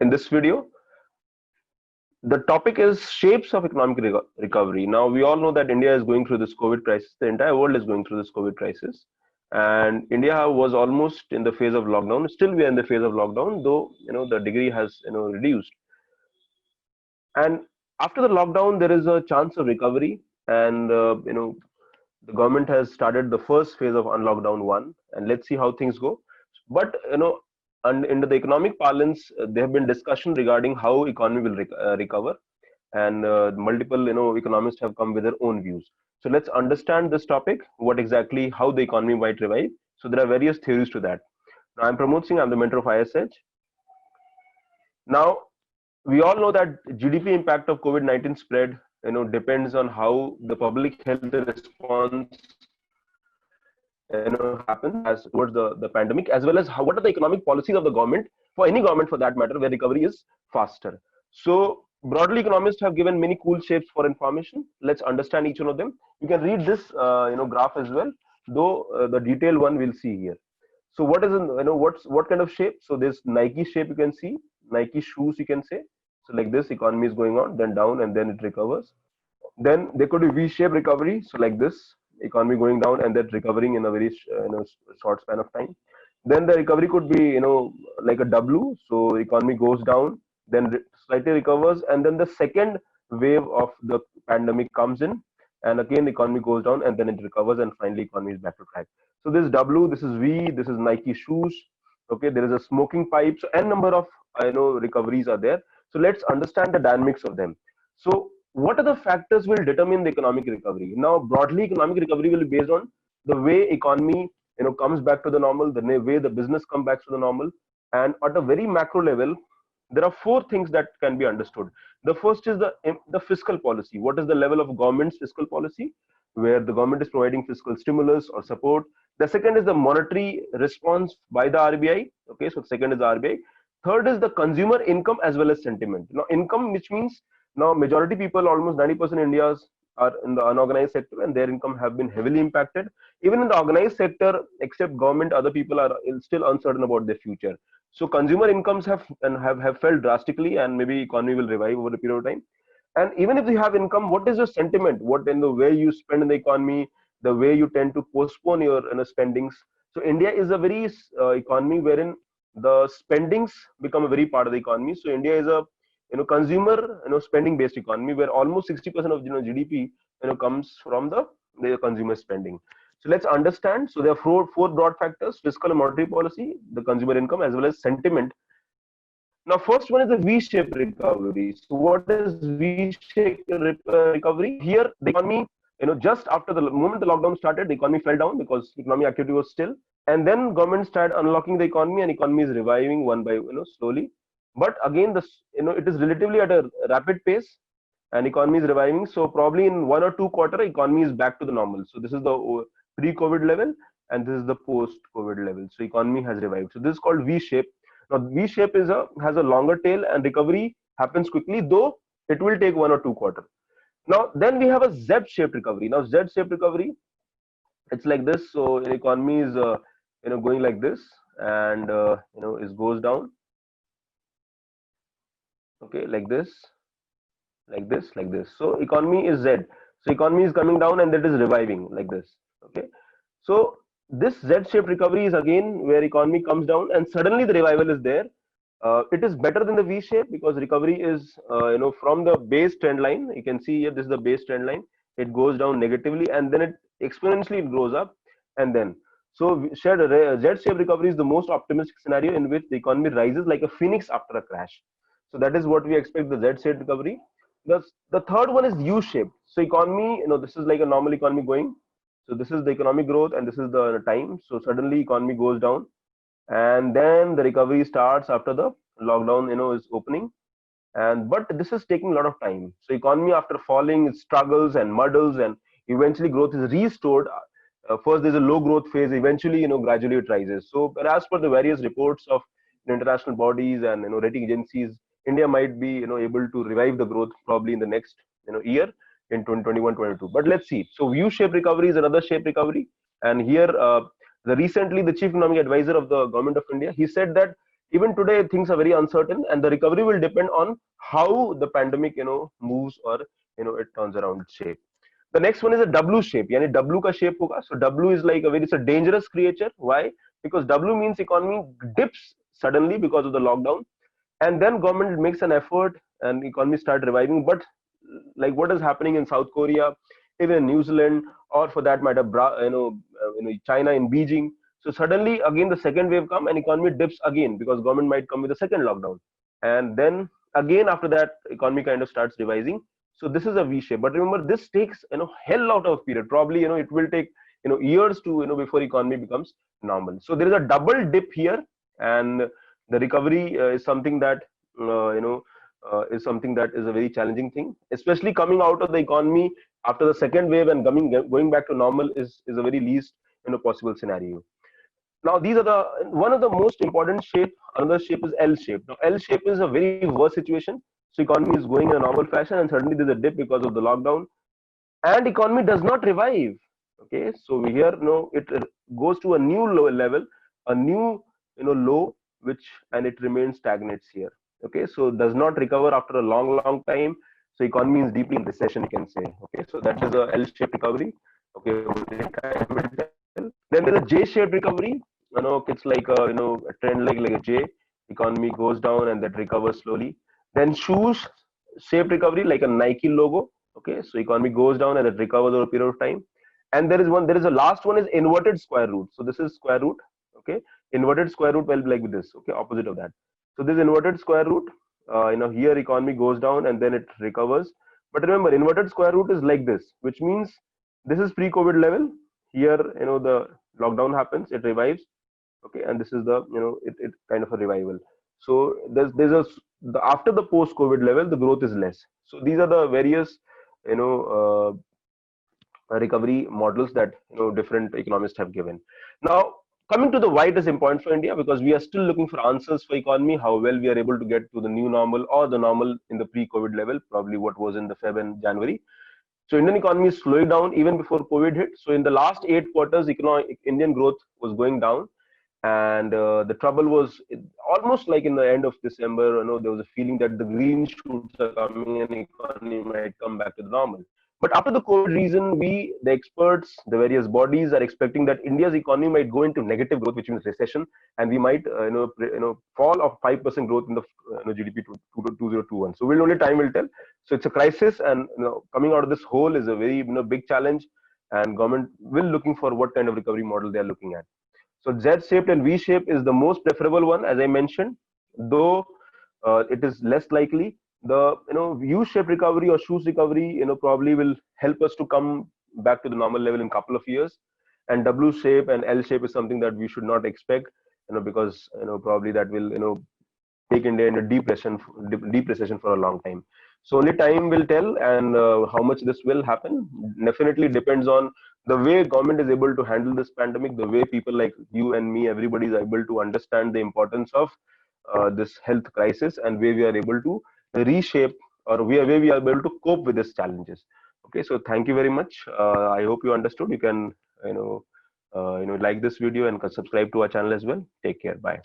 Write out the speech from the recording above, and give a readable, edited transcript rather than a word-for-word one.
in this video. The topic is shapes of economic recovery. Now, we all know that India is going through this COVID crisis. The entire world is going through this COVID crisis. And India was almost in the phase of lockdown. Still, we are in the phase of lockdown, though the degree has reduced. And after the lockdown, there is a chance of recovery. And the government has started the first phase of unlockdown 1, and let's see how things go. But and in the economic parlance, there have been discussion regarding how economy will recover, and multiple economists have come with their own views. So let's understand this topic, how the economy might revive. So there are various theories to that. Now, I'm Pramod Singh. I'm the mentor of IAS Edge. Now, we all know that GDP impact of COVID-19 spread depends on how the public health response happens as towards the pandemic, as well as what are the economic policies of the government, for any government for that matter, where recovery is faster. So broadly, economists have given many cool shapes for information. Let's understand each one of them. You can read this graph as well, though the detailed one we'll see here. So what is what kind of shape? So this Nike shape, you can see Nike shoes, you can say. So like this, economy is going on, then down, and then it recovers. Then there could be V-shape recovery. So like this, economy going down and then recovering in a very short span of time. Then the recovery could be like a W. So economy goes down, then slightly recovers, and then the second wave of the pandemic comes in, and again the economy goes down, and then it recovers, and finally economy is back to track. So this W, this is V, this is Nike shoes. Okay, there is a smoking pipe. So n number of recoveries are there. So let's understand the dynamics of them. So what are the factors will determine the economic recovery? Now, broadly, economic recovery will be based on the way economy comes back to the normal, the way the business comes back to the normal, and at a very macro level, there are 4 things that can be understood. The first is the fiscal policy. What is the level of government's fiscal policy, where the government is providing fiscal stimulus or support? The second is the monetary response by the RBI. Okay, so second is the RBI. Third is the consumer income as well as sentiment. Now, income, which means now majority people, almost 90% Indians are in the unorganized sector, and their income have been heavily impacted. Even in the organized sector, except government, other people are still uncertain about their future. So consumer incomes have fell drastically, and maybe economy will revive over a period of time. And even if you have income, what is your sentiment? What in the way you spend in the economy, the way you tend to postpone your spendings. So India is a very economy wherein the spendings become a very part of the economy. So India is a consumer spending based economy, where almost 60% of GDP comes from the consumer spending. So let's understand. So there are four broad factors: fiscal and monetary policy, the consumer income, as well as sentiment. Now, first one is the V-shape recovery. So what is V-shape recovery? Here, the economy, just after the moment the lockdown started, the economy fell down because economic activity was still, and then government started unlocking the economy, and economy is reviving one by slowly. But again, this it is relatively at a rapid pace, and economy is reviving. So probably in 1 or 2 quarters, economy is back to the normal. So this is the pre-COVID level, and this is the post-COVID level. So economy has revived. So this is called V-shape. Now, V-shape has a longer tail, and recovery happens quickly, though it will take 1 or 2 quarters. Now, then we have a Z-shaped recovery. Now, Z-shaped recovery, it's like this. So economy is going like this, and it goes down. Okay, like this, like this, like this. So economy is Z. So economy is coming down, and that is reviving like this. Okay, so this Z-shaped recovery is again where economy comes down, and suddenly the revival is there. It is better than the V-shape because recovery is from the base trend line. You can see here, this is the base trend line. It goes down negatively, and then it exponentially grows up, and then so Z-shaped recovery is the most optimistic scenario in which the economy rises like a phoenix after a crash. So that is what we expect, the Z-shaped recovery. The third one is U-shaped. So economy, this is like a normal economy going. So this is the economic growth, and this is the time. So suddenly economy goes down, and then the recovery starts after the lockdown is opening. But this is taking a lot of time. So economy, after falling, it struggles and muddles, and eventually growth is restored. First there's a low growth phase, eventually gradually it rises. So as per the various reports of international bodies and rating agencies, India might be able to revive the growth probably in the next year, in 2021-22. But let's see. So U-shaped recovery is another shape recovery, and here recently the chief economic advisor of the government of India, he said that even today things are very uncertain, and the recovery will depend on how the pandemic moves, or it turns around its shape. The next one is a W shape. Yani W ka shape hoga. So W is like it's a dangerous creature. Why? Because W means economy dips suddenly because of the lockdown, and then government makes an effort and economy start reviving. But like what is happening in South Korea, even in New Zealand, or for that matter, China in Beijing. So suddenly again the second wave come and economy dips again because government might come with a second lockdown, and then again after that economy kind of starts revising. So this is a V shape. But remember, this takes hell lot of period. Probably it will take years to before economy becomes normal. So there is a double dip here, and the recovery is something that is something that is a very challenging thing, especially coming out of the economy after the second wave and going back to normal is a very least possible scenario. Now these are the one of the most important shape. Another shape is L shape. Now L shape is a very worse situation. So economy is going in a normal fashion, and suddenly there's a dip because of the lockdown, and economy does not revive. Okay, so here it goes to a new low level, a new low, which and it remains stagnates here. Okay, so does not recover after a long time. So economy is deeply in recession, you can say. Okay, so that is a L-shaped recovery. Okay, then there's a J-shaped recovery. It's like a trend like a J. Economy goes down and that recovers slowly. Then shoes shaped recovery, like a Nike logo. Okay, so economy goes down and it recovers over a period of time. And there is a last one is inverted square root. So this is square root. Okay, inverted square root will be like this. Okay, opposite of that. So this inverted square root, here economy goes down and then it recovers. But remember, inverted square root is like this, which means this is pre-COVID level. Here, the lockdown happens, it revives. Okay, and this is the it kind of a revival. So there's after the post-COVID level, the growth is less. So these are the various you know recovery models that different economists have given. Now coming to the why it is important for India, because we are still looking for answers for economy, how well we are able to get to the new normal or the normal in the pre-COVID level, probably what was in the Feb and January. So Indian economy is slowing down even before COVID hit. So in the last 8 quarters, Indian growth was going down, and the trouble was almost like in the end of December. There was a feeling that the green shoots are coming and economy might come back to the normal. But after the COVID reason, the experts, the various bodies are expecting that India's economy might go into negative growth, which means recession, and we might, fall of 5% growth in the GDP to 2021. So only time will tell. So it's a crisis, and coming out of this hole is a very big challenge, and government will looking for what kind of recovery model they are looking at. So Z-shaped and V-shape is the most preferable one, as I mentioned, though it is less likely. The U-shaped recovery or shoes recovery, probably will help us to come back to the normal level in a couple of years. And W-shape and L-shape is something that we should not expect, because probably that will take India into deep recession for a long time. So only time will tell, and how much this will happen definitely depends on the way government is able to handle this pandemic, the way people like you and me, everybody is able to understand the importance of this health crisis, and where we are able to reshape, or where we are able to cope with these challenges. Okay, so thank you very much. I hope you understood. You can like this video and subscribe to our channel as well. Take care. Bye.